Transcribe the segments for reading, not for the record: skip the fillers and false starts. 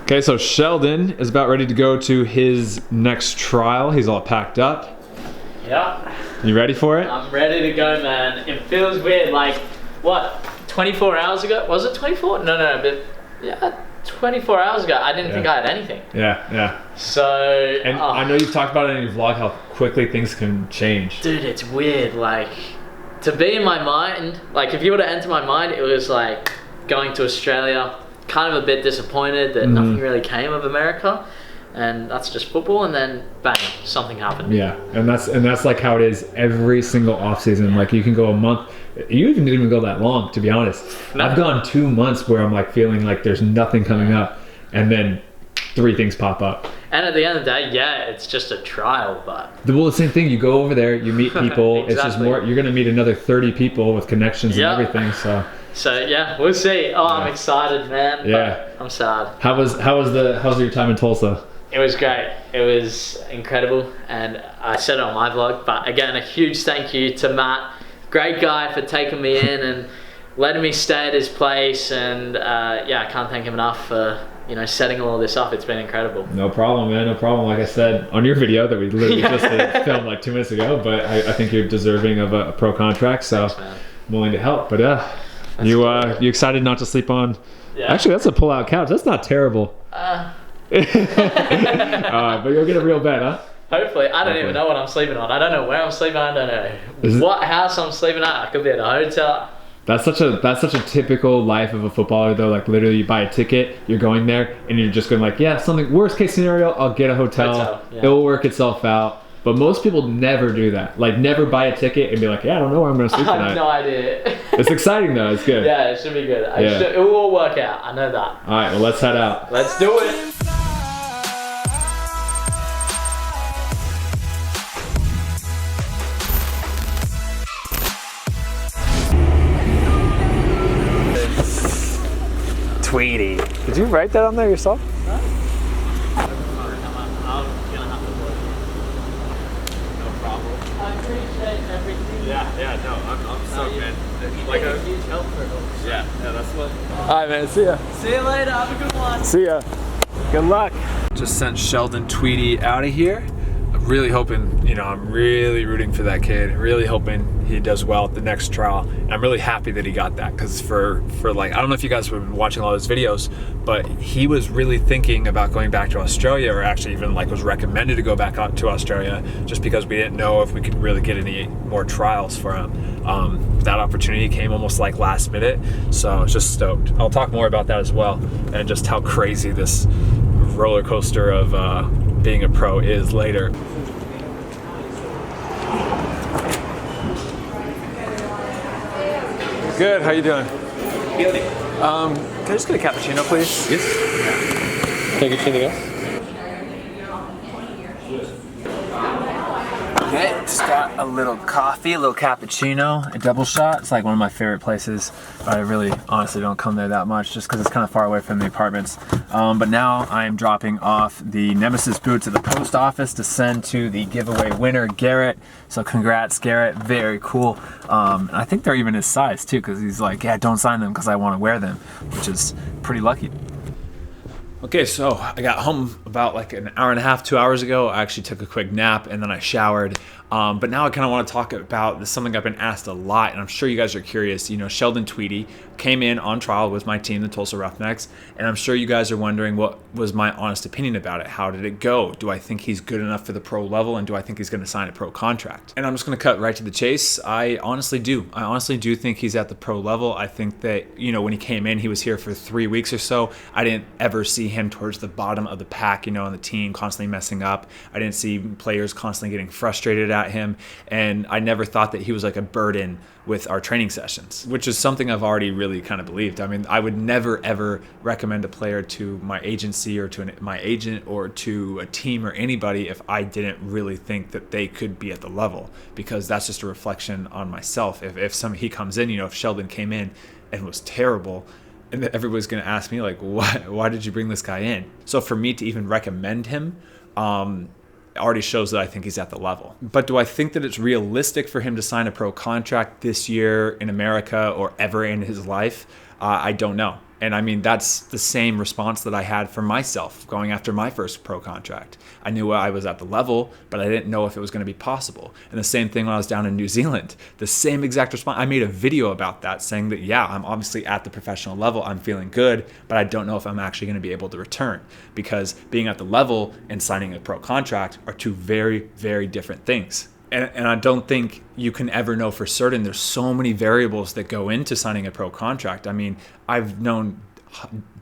Okay, so Sheldon is about ready to go to his next trial. He's all packed up. Yeah. You ready for it? I'm ready to go, man. It feels weird. Like, what, 24 hours ago? Was it 24? No, but yeah, 24 hours ago, I didn't think I had anything. Yeah. So... And I know you've talked about it in your vlog, how quickly things can change. Dude, it's weird. Like, to be in my mind, like, if you were to enter my mind, it was like going to Australia, kind of a bit disappointed that nothing really came of America. And that's just football, and then bang, something happened. Yeah, and that's like how it is every single off season. Like you can go a month, you even didn't even go that long, to be honest. No. I've gone 2 months where I'm like feeling like there's nothing coming up, and then 3 things pop up. And at the end of the day, yeah, it's just a trial, but well, the same thing. You go over there, you meet people. Exactly. It's just more. You're gonna meet another 30 people with connections and everything. So yeah, we'll see. Oh, I'm excited, man. Yeah, but I'm sad. How's your time in Tulsa? It was great. It was incredible, and I said it on my vlog, but again, a huge thank you to Matt. Great guy for taking me in and letting me stay at his place, and yeah, I can't thank him enough for setting all this up. It's been incredible. No problem, man. No problem. Like I said on your video that we literally just filmed like 2 minutes ago, but I think you're deserving of a pro contract, so thanks, I'm willing to help. But you excited not to sleep on? Yeah. Actually, that's a pull-out couch. That's not terrible. But you'll get a real bed, huh? Hopefully. I don't even know what I'm sleeping on. I don't know where I'm sleeping on. I don't know what house I'm sleeping at. I could be at a hotel. That's such a typical life of a footballer, though. Like literally, you buy a ticket, you're going there, and you're just going like, yeah, something worst case scenario, I'll get a hotel. It will work itself out. But most people never do that. Like never buy a ticket and be like, yeah, I don't know where I'm going to sleep tonight. I have no idea. It's exciting though. It's good. Yeah, it should be good. It will all work out. I know that. All right, well, let's head out. Let's do it. Tweedie. Did you write that on there yourself? No. I'm gonna have to work. No problem. I appreciate everything. Yeah, no, I'm so good. Like a huge help for us. Yeah, that's what. All right, man. See ya. See you later. Have a good one. See ya. Good luck. Just sent Sheldon Tweedie out of here. I'm really hoping, I'm really rooting for that kid. Really hoping he does well at the next trial. And I'm really happy that he got that, because for like, I don't know if you guys have been watching a lot of his videos, but he was really thinking about going back to Australia, or actually even like was recommended to go back out to Australia, just because we didn't know if we could really get any more trials for him. That opportunity came almost like last minute, so I was just stoked. I'll talk more about that as well, and just how crazy this roller coaster of being a pro is later. Good, how you doing? Good. Can I just get a cappuccino, please? Yes. Yeah. Can I get anything else? Okay, just got a little coffee, a little cappuccino, a double shot. It's like one of my favorite places, but I really honestly don't come there that much just because it's kind of far away from the apartments. But now I am dropping off the Nemesis boots at the post office to send to the giveaway winner, Garrett. So congrats, Garrett, very cool. I think they're even his size too, because he's like, yeah, don't sign them because I want to wear them, which is pretty lucky. Okay, so I got home about like an hour and a half, 2 hours ago. I actually took a quick nap and then I showered. But now I kind of want to talk about this, something I've been asked a lot, and I'm sure you guys are curious. Sheldon Tweedie came in on trial with my team, the Tulsa Roughnecks, and I'm sure you guys are wondering what was my honest opinion about it. How did it go? Do I think he's good enough for the pro level, and do I think he's going to sign a pro contract? And I'm just going to cut right to the chase. I honestly do. I honestly do think he's at the pro level. I think that, when he came in, he was here for 3 weeks or so. I didn't ever see him towards the bottom of the pack, on the team, constantly messing up. I didn't see players constantly getting frustrated at him, and I never thought that he was like a burden with our training sessions, which is something I've already really kind of believed. I mean, I would never ever recommend a player to my agency or to my agent or to a team or anybody if I didn't really think that they could be at the level, because that's just a reflection on myself. If he comes in, if Sheldon came in and was terrible, and everybody's going to ask me like, why did you bring this guy in? So for me to even recommend him, already shows that I think he's at the level. But do I think that it's realistic for him to sign a pro contract this year in America or ever in his life? I don't know. And I mean, that's the same response that I had for myself going after my first pro contract. I knew I was at the level, but I didn't know if it was going to be possible. And the same thing when I was down in New Zealand, the same exact response. I made a video about that saying that, yeah, I'm obviously at the professional level. I'm feeling good, but I don't know if I'm actually going to be able to return, because being at the level and signing a pro contract are two very, very different things. And I don't think you can ever know for certain. There's so many variables that go into signing a pro contract. I mean, I've known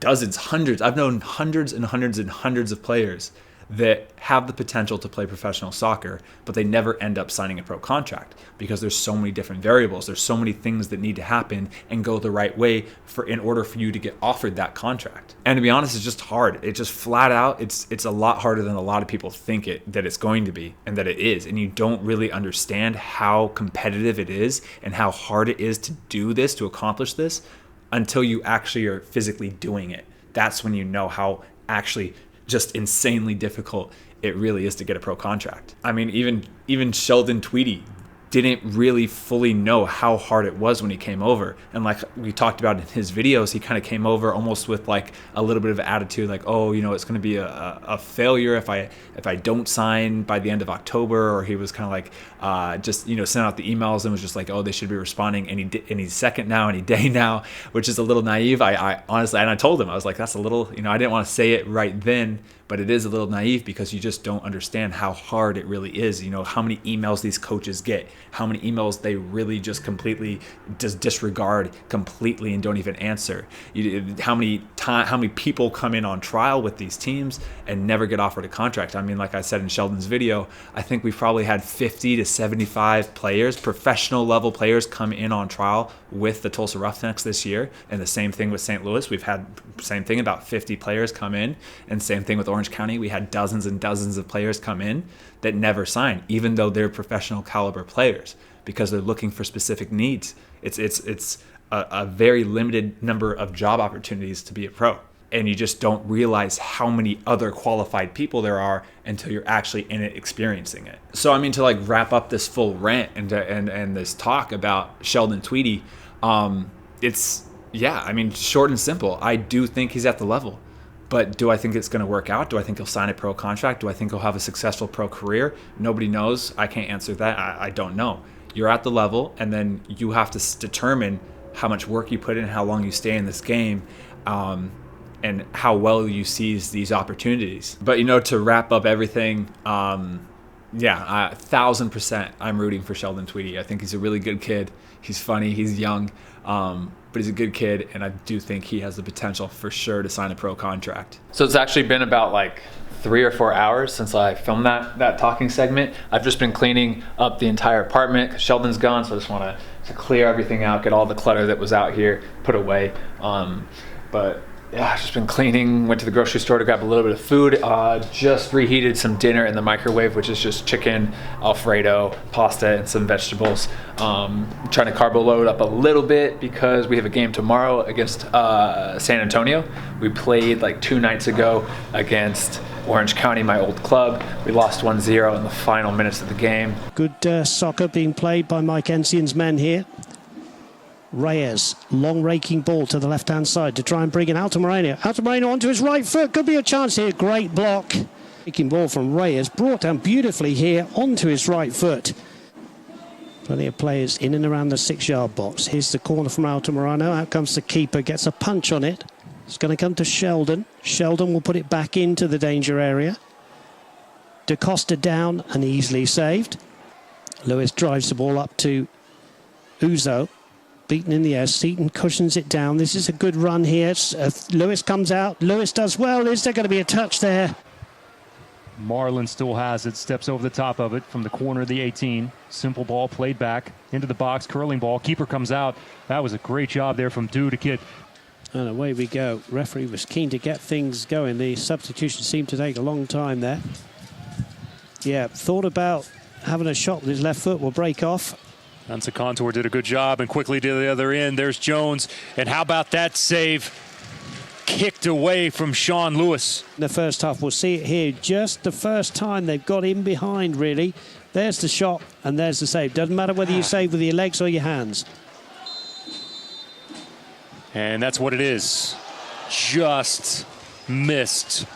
dozens, hundreds. I've known hundreds and hundreds and hundreds of players that have the potential to play professional soccer, but they never end up signing a pro contract because there's so many different variables. There's so many things that need to happen and go the right way in order for you to get offered that contract. And to be honest, it's just hard. It just flat out, it's a lot harder than a lot of people think that it's going to be, and that it is. And you don't really understand how competitive it is and how hard it is to do this, to accomplish this, until you actually are physically doing it. That's when you know how actually just insanely difficult it really is to get a pro contract. I mean, even Sheldon Tweedie didn't really fully know how hard it was when he came over. And like we talked about in his videos, he kind of came over almost with like a little bit of attitude, like, oh, it's going to be a failure if I don't sign by the end of October. Or he was kind of like just sent out the emails and was just like, oh, they should be responding any second now, any day now, which is a little naive. I honestly, and I told him, I was like, that's a little, I didn't want to say it right then, but it is a little naive because you just don't understand how hard it really is. How many emails these coaches get, how many emails they really just completely just disregard completely and don't even answer. How many people come in on trial with these teams and never get offered a contract. I mean, like I said in Sheldon's video, I think we've probably had 50 to 75 players, professional level players, come in on trial with the Tulsa Roughnecks this year. And the same thing with St. Louis. We've had same thing, about 50 players come in, and same thing with Orange County. We had dozens and dozens of players come in that never sign, even though they're professional caliber players, because they're looking for specific needs. It's a very limited number of job opportunities to be a pro, and you just don't realize how many other qualified people there are until you're actually in it, experiencing it. So I mean, to like wrap up this full rant and this talk about Sheldon Tweedie, short and simple. I do think he's at the level. But do I think it's going to work out? Do I think he'll sign a pro contract? Do I think he'll have a successful pro career? Nobody knows. I can't answer that. I don't know. You're at the level, and then you have to determine how much work you put in, how long you stay in this game, and how well you seize these opportunities. But, to wrap up everything, 1,000% I'm rooting for Sheldon Tweedie. I think he's a really good kid. He's funny. He's young. But he's a good kid, and I do think he has the potential for sure to sign a pro contract. So it's actually been about like 3 or 4 hours since I filmed that talking segment. I've just been cleaning up the entire apartment because Sheldon's gone, so I just want to clear everything out, get all the clutter that was out here put away. But yeah, I've just been cleaning, went to the grocery store to grab a little bit of food, just reheated some dinner in the microwave, which is just chicken, Alfredo, pasta, and some vegetables. Trying to carbo load up a little bit because we have a game tomorrow against San Antonio. We played like 2 nights ago against Orange County, my old club. We lost 1-0 in the final minutes of the game. Good soccer being played by Mike Ensign's men here. Reyes, long raking ball to the left-hand side to try and bring in Altamirano. Altamirano onto his right foot, could be a chance here, great block. Raking ball from Reyes, brought down beautifully here onto his right foot. Plenty of players in and around the 6-yard box. Here's the corner from Altamirano, out comes the keeper, gets a punch on it. It's going to come to Sheldon. Sheldon will put it back into the danger area. Da Costa down and easily saved. Lewis drives the ball up to Uzo. Beaten in the air. Seaton cushions it down. This is a good run here. Lewis comes out. Lewis does well. Is there going to be a touch there? Marlin still has it. Steps over the top of it from the corner of the 18. Simple ball played back into the box. Curling ball. Keeper comes out. That was a great job there from Du to get. And away we go. Referee was keen to get things going. The substitution seemed to take a long time there. Yeah, thought about having a shot with his left foot. Will break off. Ansa Contour did a good job and quickly to the other end. There's Jones. And how about that save? Kicked away from Sean Lewis. In the first half, we'll see it here. Just the first time they've got in behind, really. There's the shot and there's the save. Doesn't matter whether you save with your legs or your hands. And that's what it is. Just missed.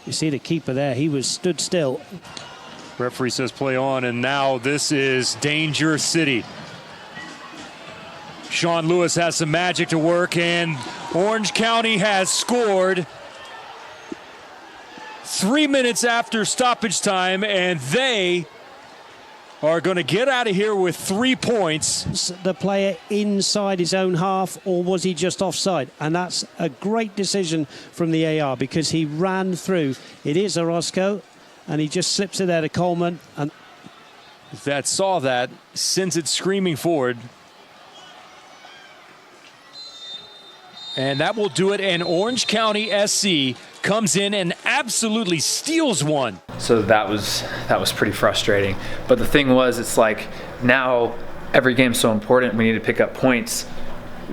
You see the keeper there, he was stood still. Referee says play on, and now this is Danger City. Sean Lewis has some magic to work, and Orange County has scored 3 minutes after stoppage time, and they are going to get out of here with 3 points. The player inside his own half, or was he just offside? And that's a great decision from the AR, because he ran through. It is Orozco, and he just slips it there to Coleman. And that saw that sends it screaming forward. And that will do it, and Orange County SC comes in and absolutely steals one. So that was pretty frustrating. But the thing was, it's like now every game's so important. We need to pick up points.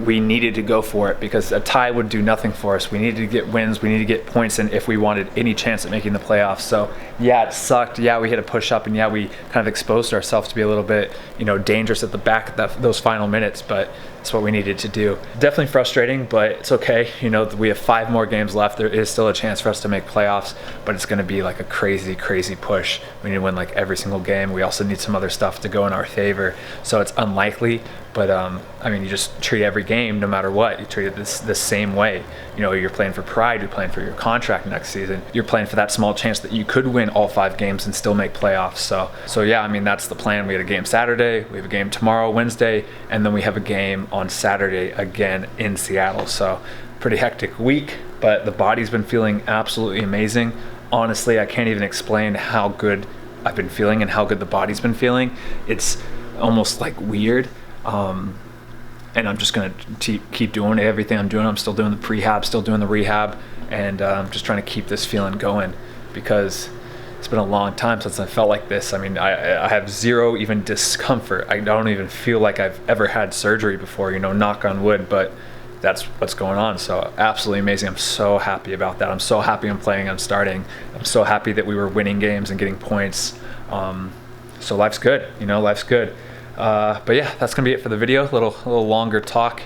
We needed to go for it because a tie would do nothing for us. We needed to get wins. We needed to get points in if we wanted any chance at making the playoffs. So yeah, it sucked. Yeah, we hit a push up, and yeah, we kind of exposed ourselves to be a little bit, dangerous at the back of those final minutes. But it's what we needed to do. Definitely frustrating, but it's okay. We have 5 more games left. There is still a chance for us to make playoffs, but it's going to be like a crazy, crazy push. We need to win like every single game. We also need some other stuff to go in our favor. So it's unlikely, but you just treat every game, no matter what. You treat it the same way. You're playing for pride. You're playing for your contract next season. You're playing for that small chance that you could win all 5 games and still make playoffs. So yeah, that's the plan. We had a game Saturday. We have a game tomorrow, Wednesday, and then we have a game on Saturday again in Seattle. So pretty hectic week, but the body's been feeling absolutely amazing. Honestly, I can't even explain how good I've been feeling and how good the body's been feeling. It's almost like weird. And I'm just going to keep doing everything I'm doing. I'm still doing the prehab, still doing the rehab, and just trying to keep this feeling going because it's been a long time since I felt like this. I have zero even discomfort. I don't even feel like I've ever had surgery before, knock on wood, but that's what's going on. So absolutely amazing. I'm so happy about that. I'm so happy I'm playing, I'm starting. I'm so happy that we were winning games and getting points. So life's good, life's good. But yeah, that's gonna be it for the video. A little longer talk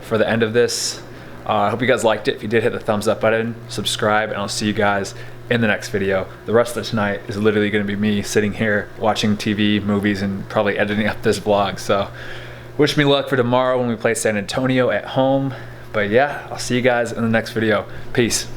for the end of this. I hope you guys liked it. If you did, hit the thumbs up button, subscribe, and I'll see you guys in the next video. The rest of tonight is literally gonna be me sitting here watching TV, movies, and probably editing up this vlog. So wish me luck for tomorrow when we play San Antonio at home. But yeah, I'll see you guys in the next video. Peace.